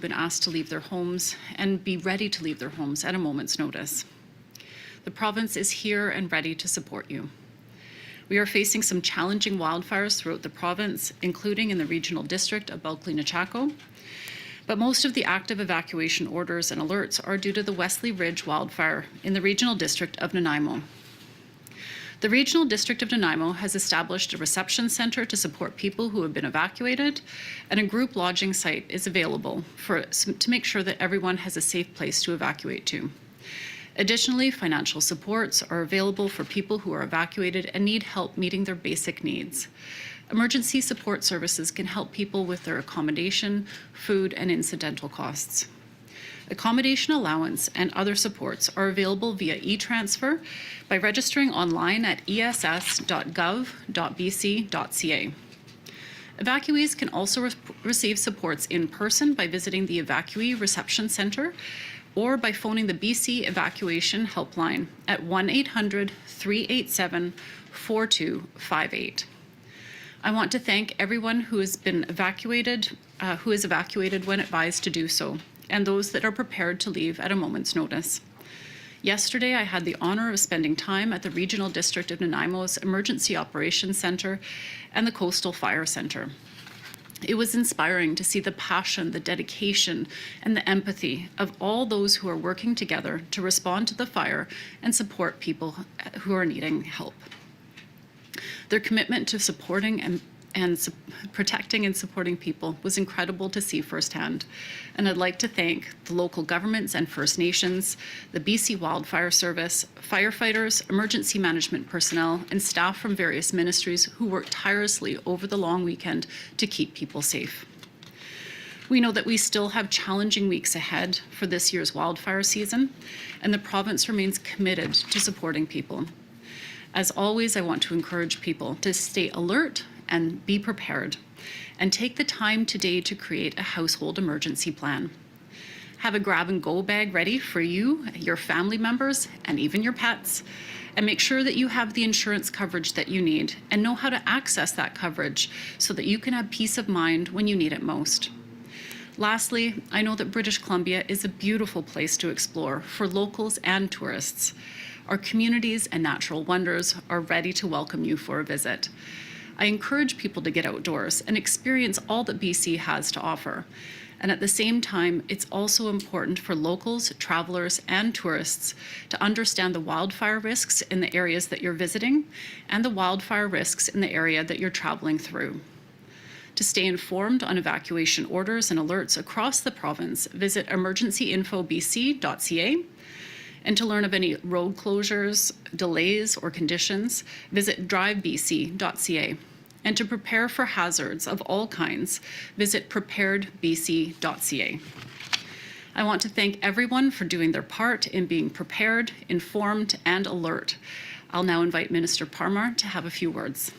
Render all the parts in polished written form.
been asked to leave their homes and be ready to leave their homes at a moment's notice. The province is here and ready to support you. We are facing some challenging wildfires throughout the province, including in the regional district of Bulkley-Nechako, but most of the active evacuation orders and alerts are due to the Wesley Ridge wildfire in the regional district of Nanaimo. The Regional District of Nanaimo has established a reception centre to support people who have been evacuated, and a group lodging site is available to make sure that everyone has a safe place to evacuate to. Additionally, financial supports are available for people who are evacuated and need help meeting their basic needs. Emergency support services can help people with their accommodation, food, and incidental costs. Accommodation allowance and other supports are available via e-transfer by registering online at ess.gov.bc.ca. Evacuees can also receive supports in person by visiting the Evacuee Reception Centre or by phoning the BC Evacuation Helpline at 1-800-387-4258. I want to thank everyone who has been evacuated, who is evacuated when advised to do so, and those that are prepared to leave at a moment's notice. Yesterday, I had the honour of spending time at the Regional District of Nanaimo's Emergency Operations Centre and the Coastal Fire Centre. It was inspiring to see the passion, the dedication, and the empathy of all those who are working together to respond to the fire and support people who are needing help. Their commitment to supporting and protecting and supporting people was incredible to see firsthand. And I'd like to thank the local governments and First Nations, the BC Wildfire Service, firefighters, emergency management personnel, and staff from various ministries who worked tirelessly over the long weekend to keep people safe. We know that we still have challenging weeks ahead for this year's wildfire season, and the province remains committed to supporting people. As always, I want to encourage people to stay alert and be prepared, and take the time today to create a household emergency plan. Have a grab-and-go bag ready for you, your family members, and even your pets, and make sure that you have the insurance coverage that you need and know how to access that coverage so that you can have peace of mind when you need it most. Lastly, I know that British Columbia is a beautiful place to explore for locals and tourists. Our communities and natural wonders are ready to welcome you for a visit. I encourage people to get outdoors and experience all that BC has to offer. And at the same time, it's also important for locals, travelers, and tourists to understand the wildfire risks in the areas that you're visiting and the wildfire risks in the area that you're traveling through. To stay informed on evacuation orders and alerts across the province, visit emergencyinfobc.ca. And to learn of any road closures, delays, or conditions, visit drivebc.ca. And to prepare for hazards of all kinds, visit preparedbc.ca. I want to thank everyone for doing their part in being prepared, informed, and alert. I'll now invite Minister Parmar to have a few words.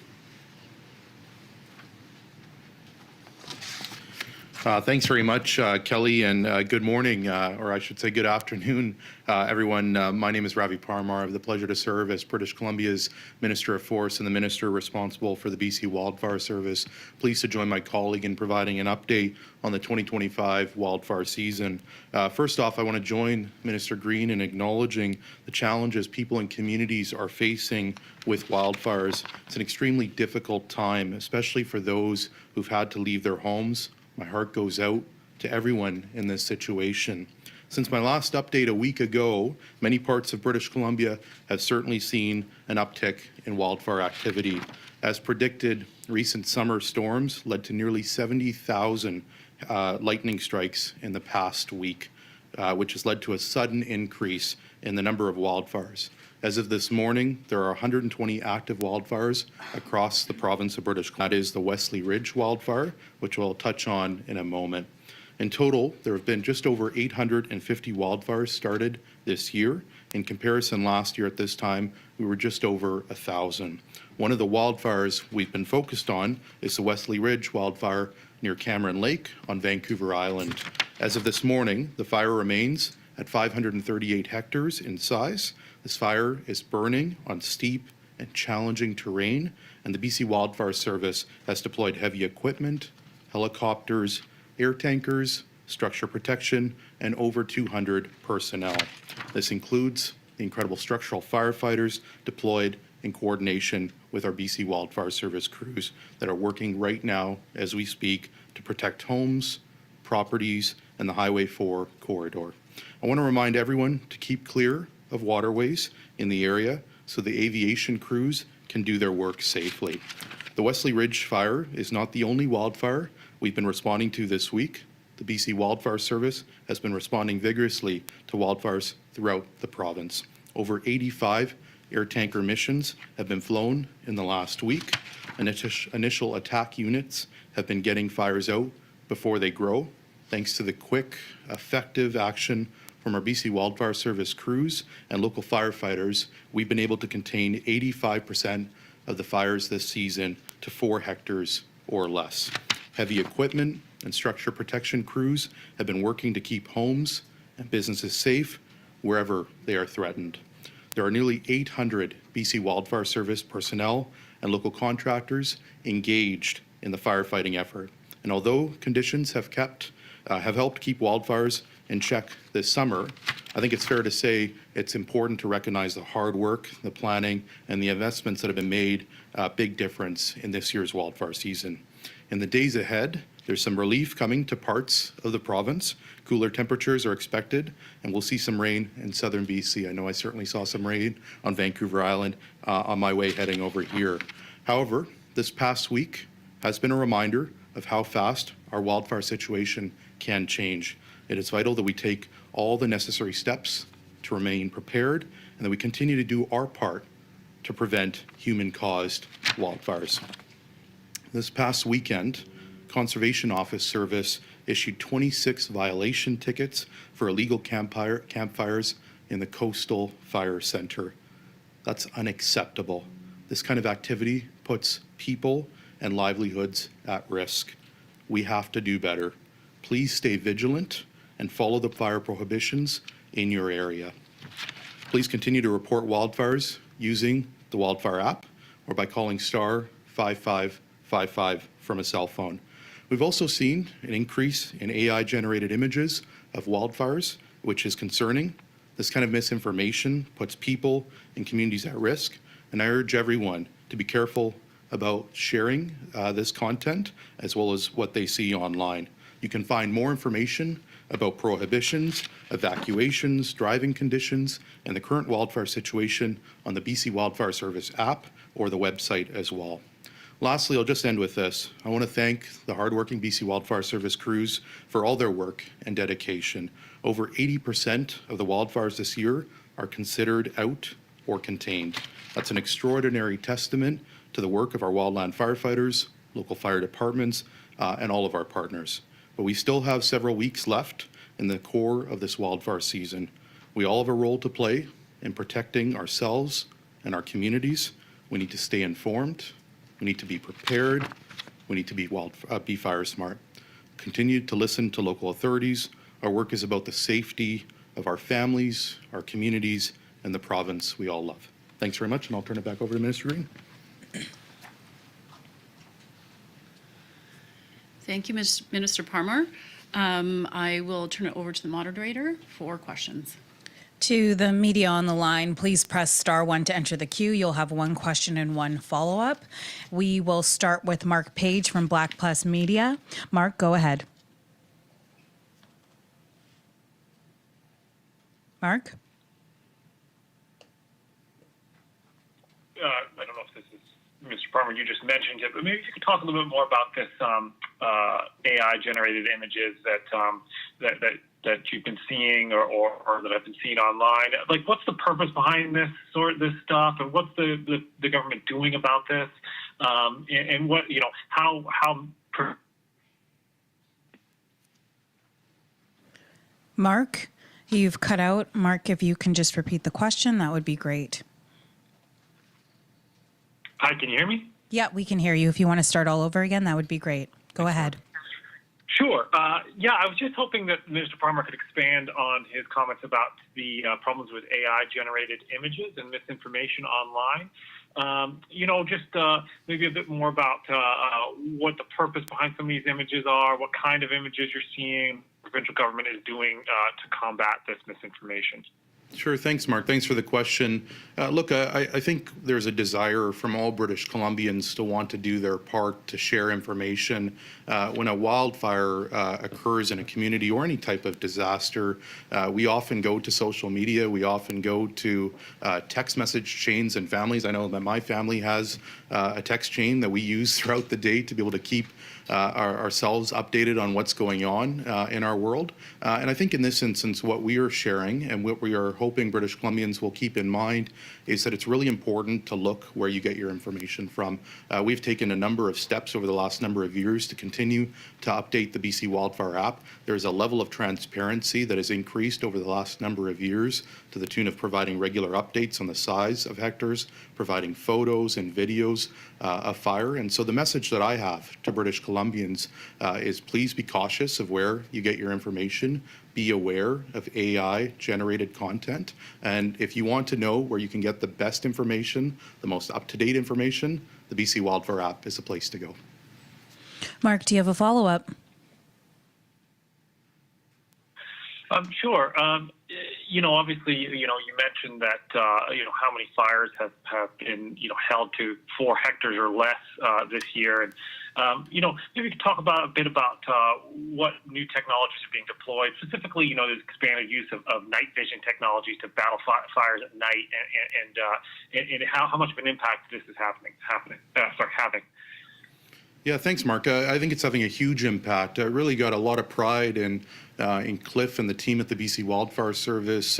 Thanks very much, Kelly, and good morning, or I should say good afternoon, everyone. My name is Ravi Parmar. I have the pleasure to serve as British Columbia's Minister of Forest and the Minister responsible for the BC Wildfire Service. Pleased to join my colleague in providing an update on the 2025 wildfire season. First off, I want to join Minister Green in acknowledging the challenges people and communities are facing with wildfires. It's an extremely difficult time, especially for those who've had to leave their homes. My heart goes out to everyone in this situation. Since my last update a week ago, many parts of British Columbia have certainly seen an uptick in wildfire activity. As predicted, recent summer storms led to nearly 70,000 lightning strikes in the past week, which has led to a sudden increase in the number of wildfires. As of this morning, there are 120 active wildfires across the province of British Columbia. That is the Wesley Ridge wildfire, which we'll touch on in a moment. In total, there have been just over 850 wildfires started this year. In comparison, last year at this time, we were just over 1,000. One of the wildfires we've been focused on is the Wesley Ridge wildfire near Cameron Lake on Vancouver Island. As of this morning, the fire remains at 538 hectares in size. This fire is burning on steep and challenging terrain, and the BC Wildfire Service has deployed heavy equipment, helicopters, air tankers, structure protection, and over 200 personnel. This includes the incredible structural firefighters deployed in coordination with our BC Wildfire Service crews that are working right now as we speak to protect homes, properties, and the Highway 4 corridor. I want to remind everyone to keep clear of waterways in the area so the aviation crews can do their work safely. The Wesley Ridge fire is not the only wildfire we've been responding to this week. The BC Wildfire Service has been responding vigorously to wildfires throughout the province. Over 85 air tanker missions have been flown in the last week. Initial attack units have been getting fires out before they grow. Thanks to the quick, effective action from our BC Wildfire Service crews and local firefighters, we've been able to contain 85% of the fires this season to 4 hectares or less. Heavy equipment and structure protection crews have been working to keep homes and businesses safe wherever they are threatened. There are nearly 800 BC Wildfire Service personnel and local contractors engaged in the firefighting effort. And although conditions have helped keep wildfires in check this summer, I think it's fair to say it's important to recognize the hard work, the planning, and the investments that have been made a big difference in this year's wildfire season. In the days ahead, there's some relief coming to parts of the province. Cooler temperatures are expected, and we'll see some rain in southern BC. I know I certainly saw some rain on Vancouver Island on my way heading over here. However, this past week has been a reminder of how fast our wildfire situation can change. It is vital that we take all the necessary steps to remain prepared and that we continue to do our part to prevent human-caused wildfires. This past weekend, Conservation Office Service issued 26 violation tickets for illegal campfires in the Coastal Fire Centre. That's unacceptable. This kind of activity puts people and livelihoods at risk. We have to do better. Please stay vigilant and follow the fire prohibitions in your area. Please continue to report wildfires using the Wildfire app or by calling star 5555 from a cell phone. We've also seen an increase in AI-generated images of wildfires, which is concerning. This kind of misinformation puts people and communities at risk, and I urge everyone to be careful about sharing this content as well as what they see online. You can find more information about prohibitions, evacuations, driving conditions, and the current wildfire situation on the BC Wildfire Service app or the website as well. Lastly, I'll just end with this. I want to thank the hardworking BC Wildfire Service crews for all their work and dedication. Over 80% of the wildfires this year are considered out or contained. That's an extraordinary testament to the work of our wildland firefighters, local fire departments, and all of our partners. But we still have several weeks left in the core of this wildfire season. We all have a role to play in protecting ourselves and our communities. We need to stay informed. We need to be prepared. We need to be fire smart. Continue to listen to local authorities. Our work is about the safety of our families, our communities, and the province we all love. Thanks very much, and I'll turn it back over to Minister Green. Thank you, Minister Parmar. I will turn it over to the moderator for questions. To the media on the line, please press star 1 to enter the queue. You'll have 1 question and 1 follow-up. We will start with Mark Page from Black Plus Media. Mark, go ahead. Mark? I don't know if this is Mr. Parmar, you just mentioned it, but maybe if you could talk a little bit more about this AI-generated images that you've been seeing or that I've been seeing online. Like, what's the purpose behind this stuff, and what's the government doing about this, and what how. Mark, you've cut out. Mark, if you can just repeat the question, that would be great. Hi, can you hear me? Yeah, we can hear you. If you want to start all over again, that would be great. Go ahead. Sure. Yeah, I was just hoping that Mr. Parmar could expand on his comments about the problems with AI-generated images and misinformation online. Maybe a bit more about what the purpose behind some of these images are, what kind of images you're seeing, provincial government is doing to combat this misinformation. Sure. Thanks, Mark. Thanks for the question. Look, I think there's a desire from all British Columbians to want to do their part to share information. When a wildfire occurs in a community or any type of disaster, we often go to social media. We often go to text message chains and families. I know that my family has a text chain that we use throughout the day to be able to keep ourselves updated on what's going on in our world. And I think in this instance, what we are sharing and what we are hoping British Columbians will keep in mind is that it's really important to look where you get your information from. We've taken a number of steps over the last number of years to continue to update the BC Wildfire app. There's a level of transparency that has increased over the last number of years to the tune of providing regular updates on the size of hectares, providing photos and videos of fire. And so the message that I have to British Columbians is please be cautious of where you get your information. Be aware of AI-generated content. And if you want to know where you can get the best information, the most up-to-date information, the BC Wildfire app is a place to go. Mark, do you have a follow-up? Sure. Obviously, you mentioned that, how many fires have been, held to 4 hectares or less this year. And, maybe you could talk a bit about what new technologies are being deployed, specifically, there's expanded use of night vision technologies to battle fires at night and how much of an impact this is having. Yeah, thanks, Mark. I think it's having a huge impact. I really got a lot of pride in Cliff and the team at the BC Wildfire Service.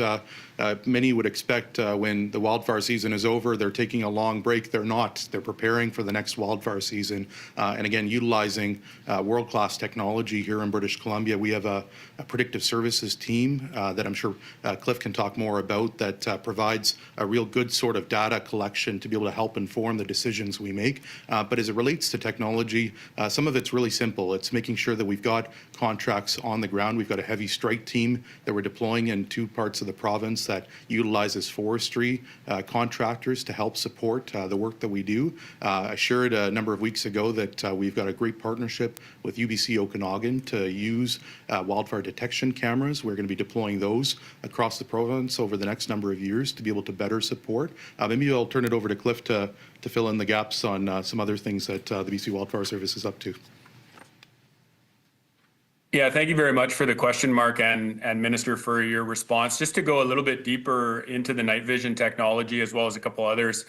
Many would expect when the wildfire season is over, they're taking a long break. They're not. They're preparing for the next wildfire season. And again, utilizing world-class technology here in British Columbia. We have a predictive services team that I'm sure Cliff can talk more about that provides a real good sort of data collection to be able to help inform the decisions we make. But as it relates to technology, some of it's really simple. It's making sure that we've got contracts on the ground. We've got a heavy strike team that we're deploying in 2 parts of the province that utilizes forestry contractors to help support the work that we do. I shared a number of weeks ago that we've got a great partnership with UBC Okanagan to use wildfire detection cameras. We're going to be deploying those across the province over the next number of years to be able to better support. Maybe I'll turn it over to Cliff to fill in the gaps on some other things that the BC Wildfire Service is up to. Yeah, thank you very much for the question, Mark, and Minister, for your response. Just to go a little bit deeper into the night vision technology, as well as a couple others.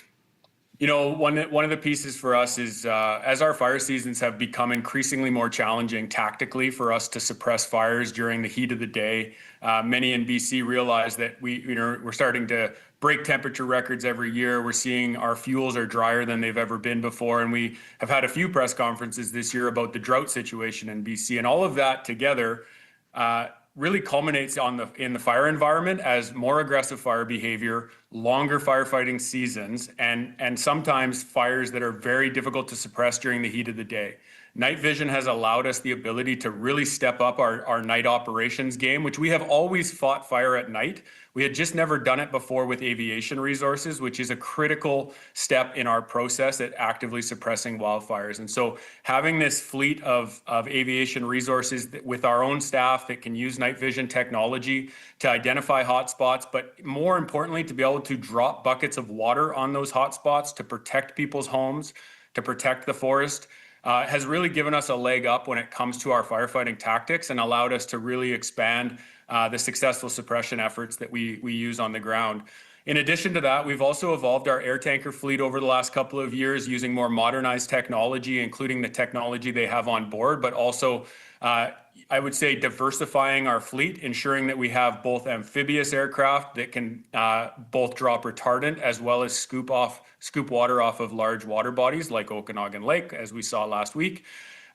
One of the pieces for us is as our fire seasons have become increasingly more challenging tactically for us to suppress fires during the heat of the day, many in BC realize that we're starting to break temperature records every year. We're seeing our fuels are drier than they've ever been before. And we have had a few press conferences this year about the drought situation in BC. And all of that together really culminates in the fire environment as more aggressive fire behavior, longer firefighting seasons, and sometimes fires that are very difficult to suppress during the heat of the day. Night vision has allowed us the ability to really step up our night operations game, which we have always fought fire at night. We had just never done it before with aviation resources, which is a critical step in our process at actively suppressing wildfires. And so having this fleet of aviation resources with our own staff that can use night vision technology to identify hotspots, but more importantly, to be able to drop buckets of water on those hotspots to protect people's homes, to protect the forest, has really given us a leg up when it comes to our firefighting tactics and allowed us to really expand the successful suppression efforts that we use on the ground. In addition to that, we've also evolved our air tanker fleet over the last couple of years using more modernized technology, including the technology they have on board, but also I would say diversifying our fleet, ensuring that we have both amphibious aircraft that can both drop retardant as well as scoop water off of large water bodies like Okanagan Lake, as we saw last week,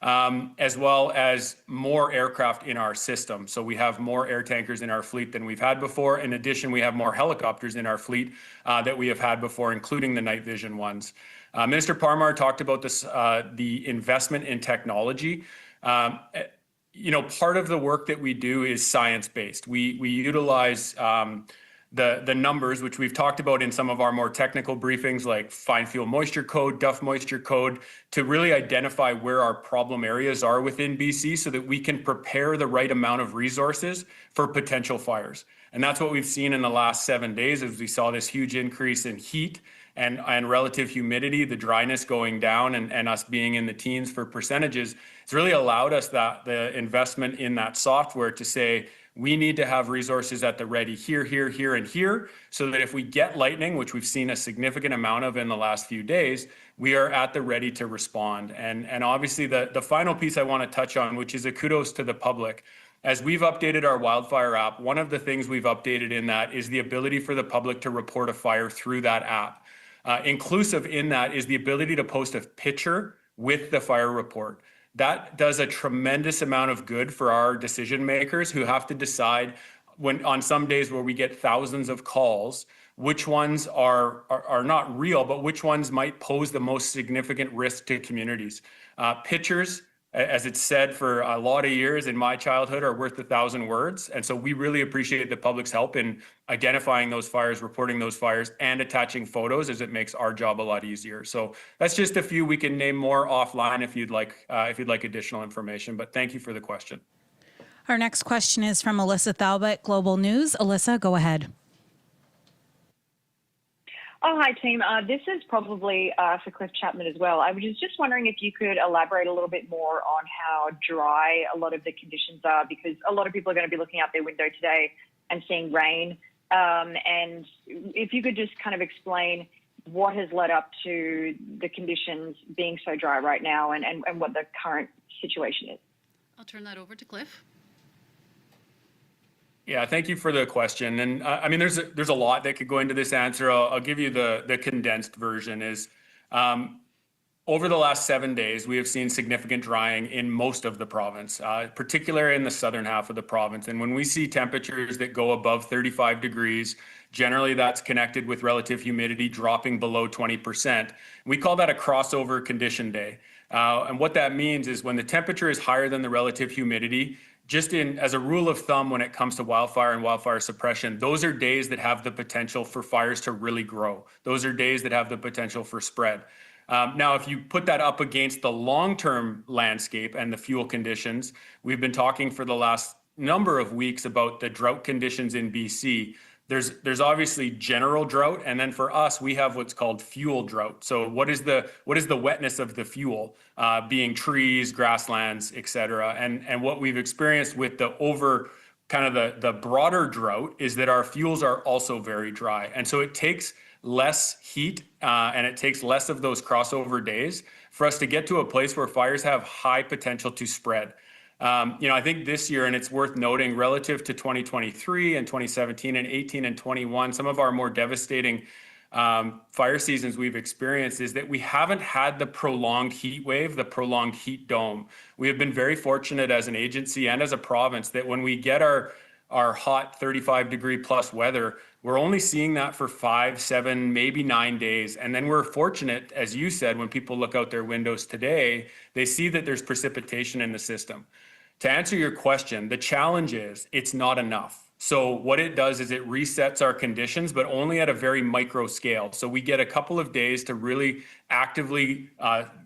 as well as more aircraft in our system. So we have more air tankers in our fleet than we've had before. In addition, we have more helicopters in our fleet that we have had before, including the night vision ones. Minister Parmar talked about this, the investment in technology. Part of the work that we do is science-based. We utilize the numbers, which we've talked about in some of our more technical briefings, like fine fuel moisture code, Duff moisture code, to really identify where our problem areas are within BC so that we can prepare the right amount of resources for potential fires. And that's what we've seen in the last 7 days as we saw this huge increase in heat and relative humidity, the dryness going down and us being in the teens for percentages. It's really allowed us the investment in that software to say, we need to have resources at the ready here, here, here, and here, so that if we get lightning, which we've seen a significant amount of in the last few days, we are at the ready to respond. And obviously the final piece I want to touch on, which is a kudos to the public. As we've updated our wildfire app, one of the things we've updated in that is the ability for the public to report a fire through that app. Inclusive in that is the ability to post a picture with the fire report. That does a tremendous amount of good for our decision makers who have to decide on some days where we get thousands of calls, which ones are not real, but which ones might pose the most significant risk to communities. Pictures, as it's said for a lot of years in my childhood, are worth 1,000 words. And so we really appreciate the public's help in identifying those fires, reporting those fires, and attaching photos, as it makes our job a lot easier. So that's just a few. We can name more offline if you'd like additional information, but thank you for the question. Our next question is from Alyssa Thalbert, Global News. Alyssa, go ahead. Oh, hi, team. This is probably for Cliff Chapman as well. I was just wondering if you could elaborate a little bit more on how dry a lot of the conditions are, because a lot of people are going to be looking out their window today and seeing rain. And if you could just kind of explain what has led up to the conditions being so dry right now and what the current situation is. I'll turn that over to Cliff. Yeah, thank you for the question. And I mean, there's a lot that could go into this answer. I'll give you the condensed version is over the last 7 days, we have seen significant drying in most of the province, particularly in the southern half of the province. And when we see temperatures that go above 35 degrees, generally that's connected with relative humidity dropping below 20%. We call that a crossover condition day. And what that means is when the temperature is higher than the relative humidity, just as a rule of thumb, when it comes to wildfire and wildfire suppression, those are days that have the potential for fires to really grow. Those are days that have the potential for spread. Now, if you put that up against the long-term landscape and the fuel conditions, we've been talking for the last number of weeks about the drought conditions in BC. There's obviously general drought, and then for us, we have what's called fuel drought. So what is the wetness of the fuel, being trees, grasslands, et cetera. And what we've experienced with the broader drought is that our fuels are also very dry. And so it takes less heat and it takes less of those crossover days for us to get to a place where fires have high potential to spread. I think this year, and it's worth noting, relative to 2023 and 2017 and 18 and 21, some of our more devastating fire seasons we've experienced is that we haven't had the prolonged heat wave, the prolonged heat dome. We have been very fortunate as an agency and as a province that when we get our hot 35 degree plus weather, we're only seeing that for 5, 7, maybe 9 days. And then we're fortunate, as you said, when people look out their windows today, they see that there's precipitation in the system. To answer your question, the challenge is it's not enough. So what it does is it resets our conditions, but only at a very micro scale. So we get a couple of days to really actively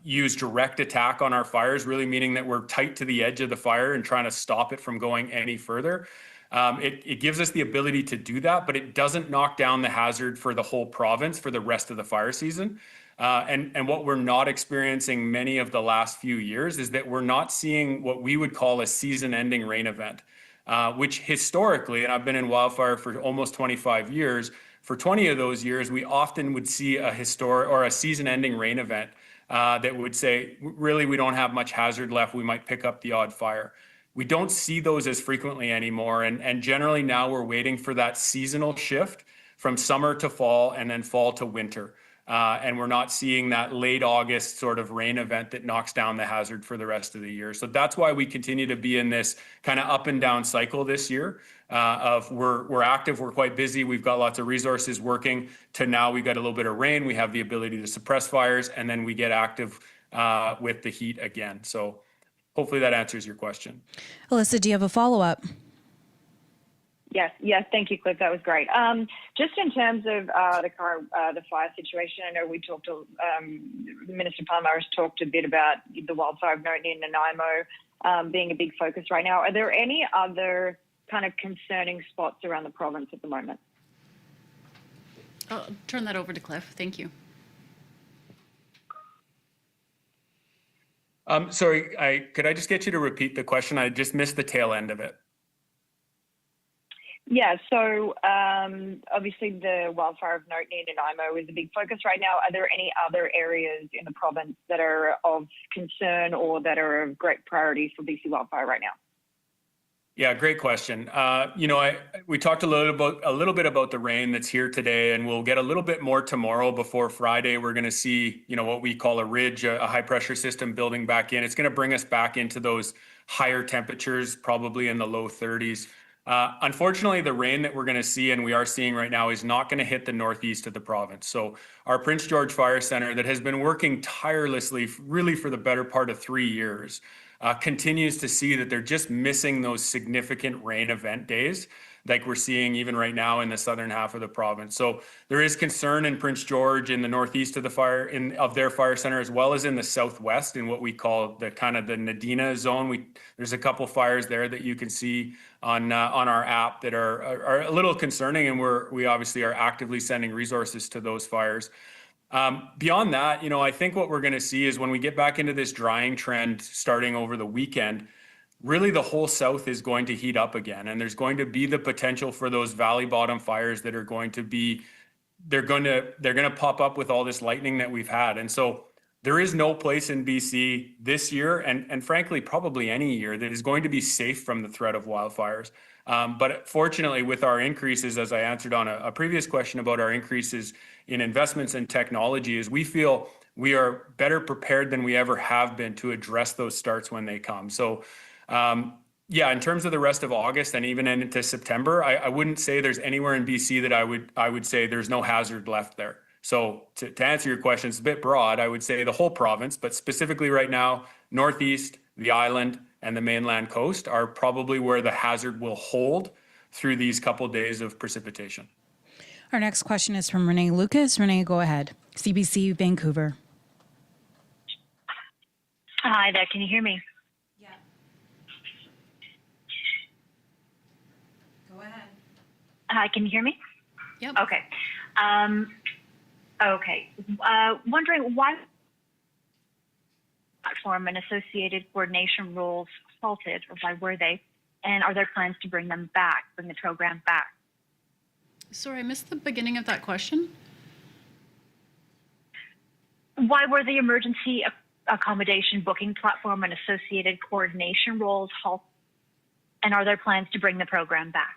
use direct attack on our fires, really meaning that we're tight to the edge of the fire and trying to stop it from going any further. It gives us the ability to do that, but it doesn't knock down the hazard for the whole province for the rest of the fire season. And what we're not experiencing many of the last few years is that we're not seeing what we would call a season-ending rain event, which historically, and I've been in wildfire for almost 25 years, for 20 of those years, we often would see a season-ending rain event that would say, really, we don't have much hazard left. We might pick up the odd fire. We don't see those as frequently anymore. And generally now we're waiting for that seasonal shift from summer to fall and then fall to winter. And we're not seeing that late August sort of rain event that knocks down the hazard for the rest of the year. So that's why we continue to be in this kind of up and down cycle this year of we're active, we're quite busy, we've got lots of resources working, to now we've got a little bit of rain, we have the ability to suppress fires, and then we get active with the heat again. So hopefully that answers your question. Alyssa, do you have a follow-up? Yes. Thank you, Cliff. That was great. Just in terms of the current the fire situation, I know we talked to Minister Palmer has talked a bit about the wildfire of Nottingham and Nanaimo being a big focus right now. Are there any other kind of concerning spots around the province at the moment? I'll turn that over to Cliff. Thank you. Sorry, could I just get you to repeat the question? I just missed the tail end of it. Yeah, so obviously the wildfire of Nottingham and Nanaimo is a big focus right now. Are there any other areas in the province that are of concern or that are of great priority for BC Wildfire right now? Yeah, great question. We talked a little bit about the rain that's here today, and we'll get a little bit more tomorrow. Before Friday, we're going to see, what we call a ridge, a high pressure system building back in. It's going to bring us back into those higher temperatures, probably in the low 30s. Unfortunately, the rain that we're going to see and we are seeing right now is not going to hit the northeast of the province. So our Prince George Fire Center that has been working tirelessly really for the better part of 3 years continues to see that they're just missing those significant rain event days like we're seeing even right now in the southern half of the province. So there is concern in Prince George in the northeast of the of their fire center, as well as in the southwest in what we call the kind of the Nadina zone. There's a couple fires there that you can see on our app that are a little concerning, and we obviously are actively sending resources to those fires. Beyond that, I think what we're going to see is when we get back into this drying trend starting over the weekend, really the whole south is going to heat up again, and there's going to be the potential for those valley bottom fires that are going to be, they're going to pop up with all this lightning that we've had. And so there is no place in BC this year, and frankly, probably any year, that is going to be safe from the threat of wildfires. But fortunately, with our increases, as I answered on a previous question about our increases in investments in technology, is we feel we are better prepared than we ever have been to address those starts when they come. So in terms of the rest of August and even into September, I wouldn't say there's anywhere in BC that I would say there's no hazard left there. So to answer your question, it's a bit broad. I would say the whole province, but specifically right now, Northeast, the island, and the mainland coast are probably where the hazard will hold through these couple days of precipitation. Our next question is from Renee Lucas. Renee, go ahead. CBC Vancouver. Hi there. Can you hear me? Yeah. Go ahead. Hi, can you hear me? Yep. Okay. Wondering why platform and associated coordination roles halted, or why were they? And are there plans to bring the program back? Sorry, I missed the beginning of that question. Why were the emergency accommodation booking platform and associated coordination roles halted? And are there plans to bring the program back?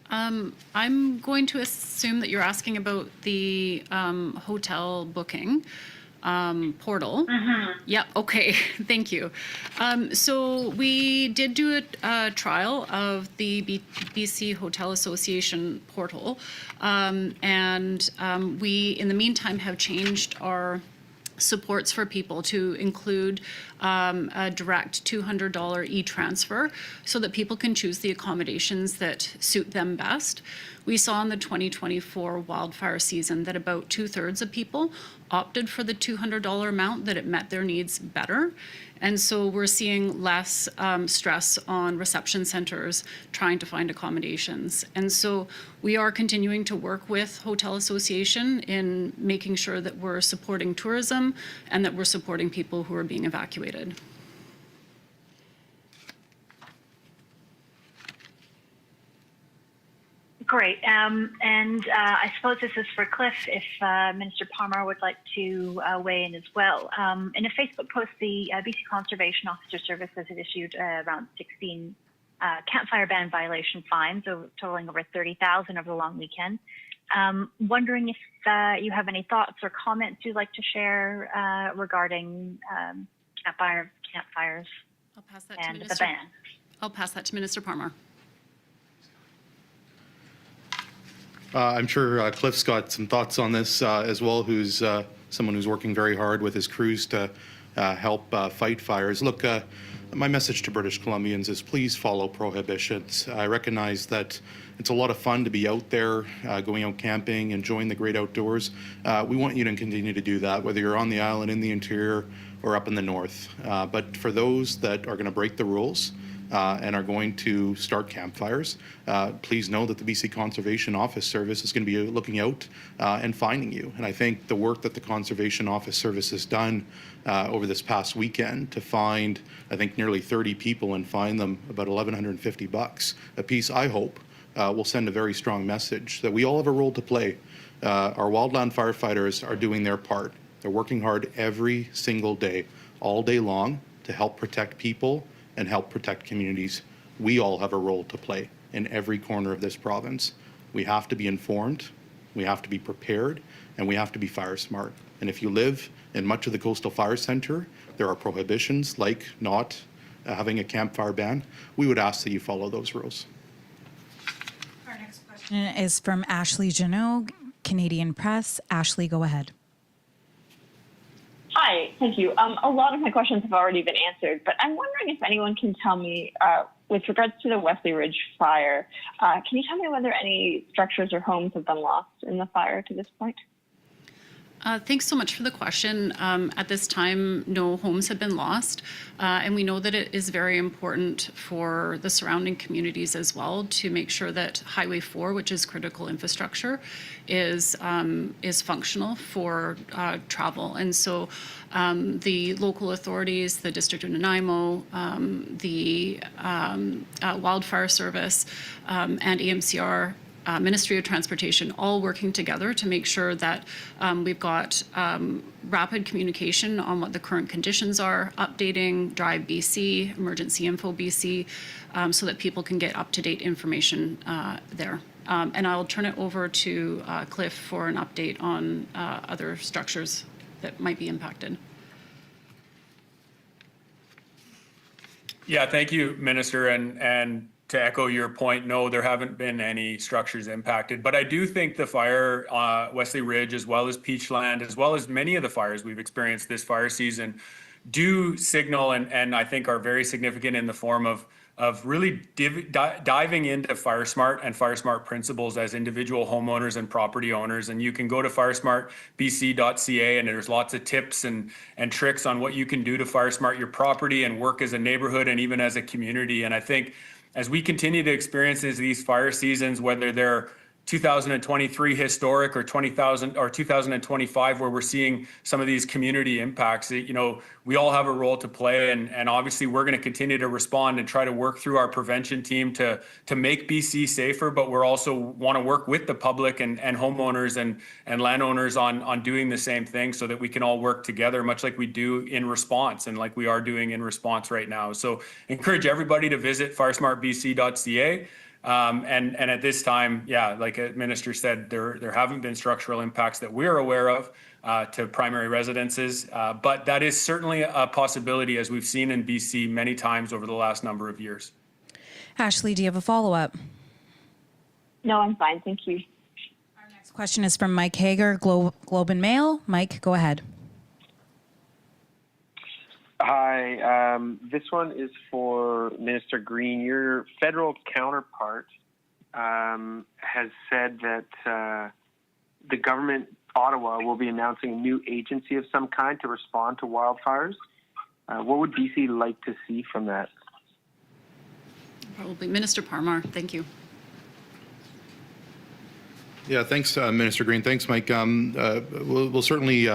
I'm going to assume that you're asking about the hotel booking portal. Mm-hmm. Yep. Okay. Thank you. So we did do a trial of the BC Hotel Association portal, and we, in the meantime, have changed our supports for people to include a direct $200 e-transfer so that people can choose the accommodations that suit them best. We saw in the 2024 wildfire season that about 2/3 of people opted for the $200 amount, that it met their needs better. And so we're seeing less stress on reception centers trying to find accommodations. And so we are continuing to work with Hotel Association in making sure that we're supporting tourism and that we're supporting people who are being evacuated. Great. And I suppose this is for Cliff, if Minister Palmer would like to weigh in as well. In a Facebook post, the BC Conservation Officer Service has issued around 16 campfire ban violation fines, totaling over 30,000 over the long weekend. Wondering if you have any thoughts or comments you'd like to share regarding campfires I'll pass that and to the ban. I'll pass that to Minister Palmer. I'm sure Cliff's got some thoughts on this as well, who's someone who's working very hard with his crews to help fight fires. Look, my message to British Columbians is please follow prohibitions. I recognize that it's a lot of fun to be out there, going out camping, enjoying the great outdoors. We want you to continue to do that, whether you're on the island, in the interior, or up in the north. But for those that are going to break the rules and are going to start campfires, please know that the BC Conservation Office Service is going to be looking out and finding you. And I think the work that the Conservation Office Service has done over this past weekend to find, I think, nearly 30 people and fine them about $1,150 a piece, I hope, will send a very strong message that we all have a role to play. Our wildland firefighters are doing their part. They're working hard every single day, all day long, to help protect people and help protect communities. We all have a role to play in every corner of this province. We have to be informed, we have to be prepared, and we have to be fire smart. And if you live in much of the Coastal Fire Centre, there are prohibitions like not having a campfire ban. We would ask that you follow those rules. Our next question is from Ashley Janot, Canadian Press. Ashley, go ahead. Hi, thank you. A lot of my questions have already been answered, but I'm wondering if anyone can tell me, with regards to the Wesley Ridge fire, can you tell me whether any structures or homes have been lost in the fire to this point? Thanks so much for the question. At this time, no homes have been lost, and we know that it is very important for the surrounding communities as well to make sure that Highway 4, which is critical infrastructure, is functional for travel. And so the local authorities, the District of Nanaimo, the Wildfire Service, and AMCR, Ministry of Transportation, all working together to make sure that we've got rapid communication on what the current conditions are, updating Drive BC, Emergency Info BC, so that people can get up-to-date information there. And I'll turn it over to Cliff for an update on other structures that might be impacted. Yeah, thank you, Minister. And to echo your point, no, there haven't been any structures impacted. But I do think the fire, Wesley Ridge, as well as Peachland, as well as many of the fires we've experienced this fire season, do signal and I think are very significant in the form of really diving into FireSmart and FireSmart principles as individual homeowners and property owners. And you can go to firesmartbc.ca and there's lots of tips and tricks on what you can do to FireSmart your property and work as a neighborhood and even as a community. And I think as we continue to experience these fire seasons, whether they're 2023 historic or 2025, where we're seeing some of these community impacts, we all have a role to play, and obviously we're going to continue to respond and try to work through our prevention team to make BC safer, but we're also want to work with the public and homeowners and landowners on doing the same thing so that we can all work together, much like we do in response and like we are doing in response right now. So encourage everybody to visit firesmartbc.ca. And at this time, yeah, like a minister said, there haven't been structural impacts that we're aware of to primary residences, but that is certainly a possibility, as we've seen in BC many times over the last number of years. Ashley, do you have a follow-up? No, I'm fine. Thank you. Our next question is from Mike Hager, Globe and Mail. Mike, go ahead. Hi, this one is for Minister Green. Your federal counterpart has said that the government, Ottawa, will be announcing a new agency of some kind to respond to wildfires. What would BC like to see from that? Probably Minister Parmar. Thank you. Yeah, thanks, Minister Green. Thanks, Mike. We'll certainly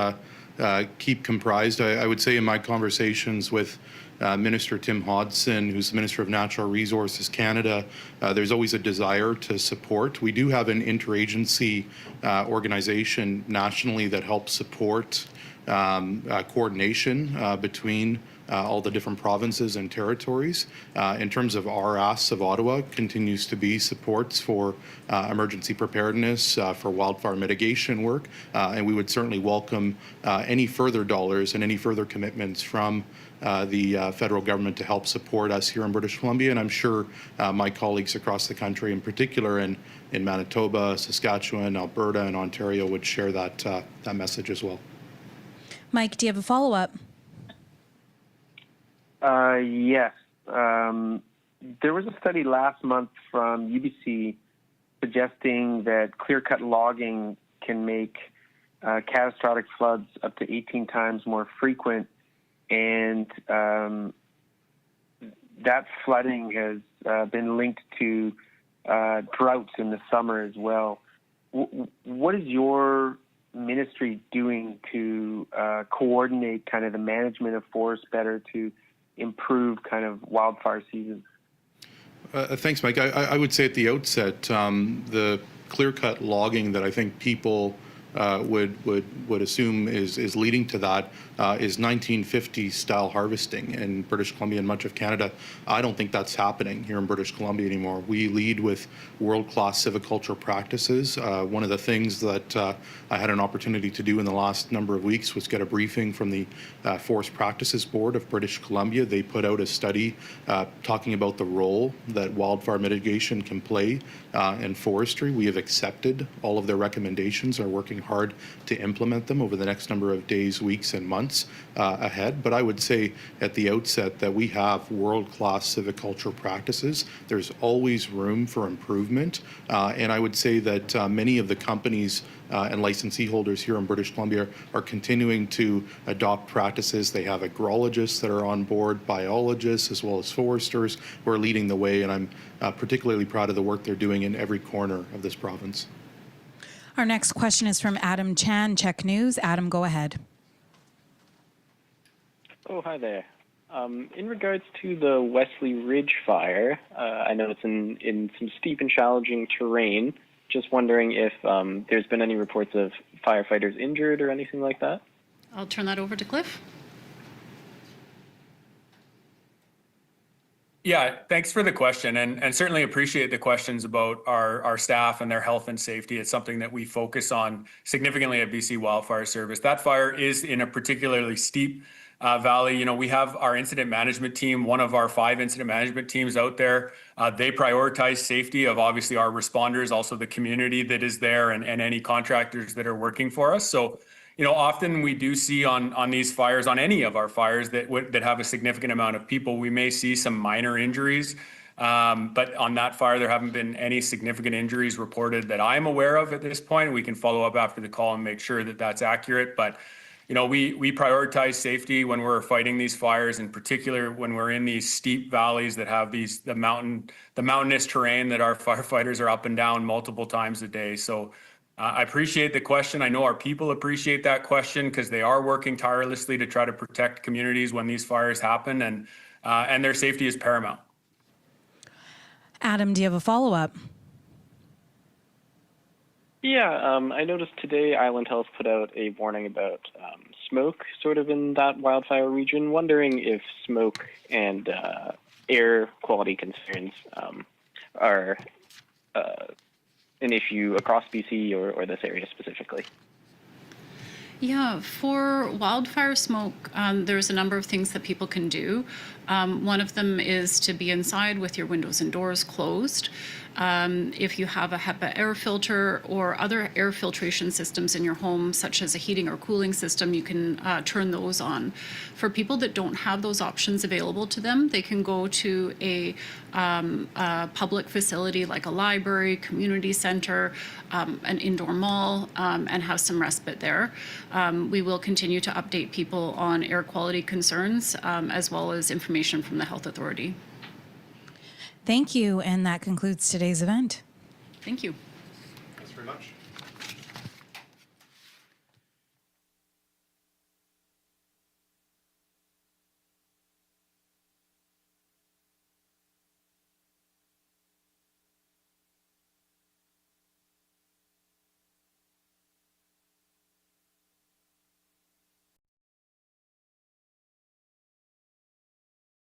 keep comprised. I would say in my conversations with Minister Tim Hodson, who's the Minister of Natural Resources Canada, there's always a desire to support. We do have an interagency organization nationally that helps support coordination between all the different provinces and territories. In terms of our asks of Ottawa, continues to be supports for emergency preparedness, for wildfire mitigation work, and we would certainly welcome any further dollars and any further commitments from the federal government to help support us here in British Columbia, and I'm sure my colleagues across the country, in particular in Manitoba, Saskatchewan, Alberta, and Ontario, would share that message as well. Mike, do you have a follow-up? Yes. There was a study last month from UBC suggesting that clear-cut logging can make catastrophic floods up to 18 times more frequent, and that flooding has been linked to droughts in the summer as well. What is your ministry doing to coordinate kind of the management of forests better to improve kind of wildfire season? Thanks, Mike. I would say at the outset, the clear-cut logging that I think people would assume is leading to that is 1950s style harvesting in British Columbia and much of Canada. I don't think that's happening here in British Columbia anymore. We lead with world-class civiculture practices. One of the things that I had an opportunity to do in the last number of weeks was get a briefing from the Forest Practices Board of British Columbia. They put out a study talking about the role that wildfire mitigation can play in forestry. We have accepted all of their recommendations, are working hard to implement them over the next number of days, weeks, and months ahead. But I would say at the outset that we have world-class civiculture practices. There's always room for improvement. And I would say that many of the companies and licensee holders here in British Columbia are continuing to adopt practices. They have agrologists that are on board, biologists, as well as foresters who are leading the way. And I'm particularly proud of the work they're doing in every corner of this province. Our next question is from Adam Chan, Check News. Adam, go ahead. Oh, hi there. In regards to the Wesley Ridge fire, I know it's in some steep and challenging terrain. Just wondering if there's been any reports of firefighters injured or anything like that? I'll turn that over to Cliff. Yeah, thanks for the question, and certainly appreciate the questions about our staff and their health and safety. It's something that we focus on significantly at BC Wildfire Service. That fire is in a particularly steep valley. You know, we have our incident management team, one of our 5 incident management teams out there. They prioritize safety of obviously our responders, also the community that is there, and any contractors that are working for us. So, you know, often we do see on these fires, on any of our fires that have a significant amount of people, we may see some minor injuries. But on that fire, there haven't been any significant injuries reported that I'm aware of at this point. We can follow up after the call and make sure that that's accurate. But you know, we prioritize safety when we're fighting these fires, in particular when we're in these steep valleys that have the mountainous terrain that our firefighters are up and down multiple times a day. So I appreciate the question. I know our people appreciate that question because they are working tirelessly to try to protect communities when these fires happen, and their safety is paramount. Adam, do you have a follow-up? Yeah, I noticed today Island Health put out a warning about smoke sort of in that wildfire region. Wondering if smoke and air quality concerns are an issue across BC or this area specifically. Yeah, for wildfire smoke, there's a number of things that people can do. One of them is to be inside with your windows and doors closed. If you have a HEPA air filter or other air filtration systems in your home, such as a heating or cooling system, you can turn those on. For people that don't have those options available to them, they can go to a public facility like a library, community center, an indoor mall, and have some respite there. We will continue to update people on air quality concerns, as well as information from the Health Authority. Thank you, and that concludes today's event. Thank you. Thanks very much.